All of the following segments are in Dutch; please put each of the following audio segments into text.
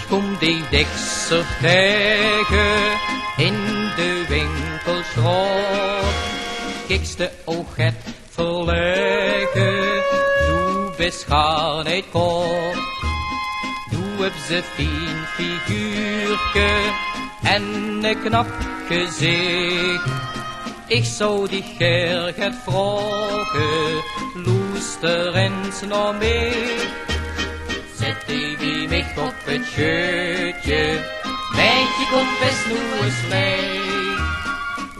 kom die dikser tegen in de winkelstraat. Kikste oog het verleggen, doe beschaamdheid kort. Doe heb ze fijn figuurke en een knap gezicht. Ik zou die Gerrit vragen, luister eens naar mij. Zet die bij mij op het scheutje, meidje komt best nu eens mee.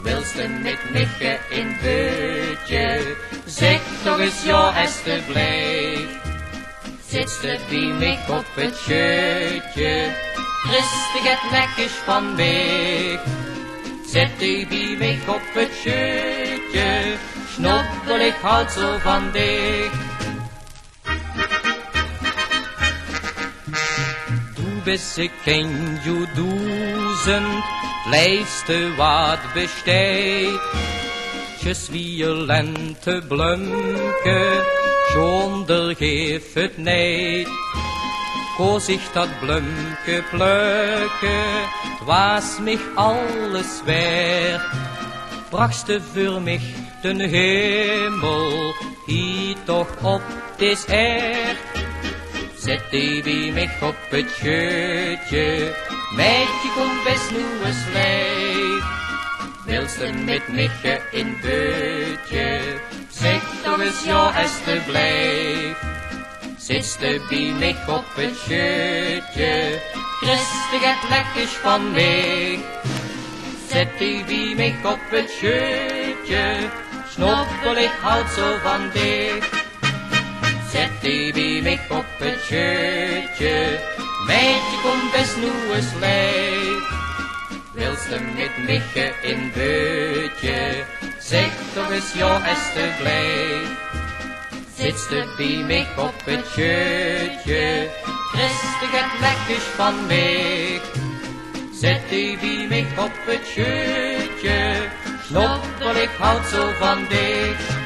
Wilst je met mij in beutje, zeg toch eens ja alsjeblieft. Zit je bij mij op het scheutje, rustig het lekkers van mij. Zet die bij mij op het scheutje, snobbel ik houd zo van dich. Du bist ik ken je duizend, lijfste wat besteed. Tjes wie je lente blumke, zonder geef het niet. Koos ik dat blumke plukken, was mich alles wert. Brachtste voor mich den hemel, hier toch op des aard. Zet die bij mij op het scheutje, meidje kom best nu eens leef. Wilst je met mij in beutje, zeg toch eens ja alsjeblieft. Zit je bij mij op het scheutje, rustig het lekkers van mij. Zet die bij mij op het scheutje, snobbel ik houd zo van dich. Zet die bij mij op het scheutje, meidje kom best nu eens leef. Wilst je met mij in beutje, zeg toch eens ja alsjeblieft. Zit je bij mij op het scheutje, rustig het lekkers van mij. Zet die bij mij op het scheutje, snobbel ik houd zo van dich.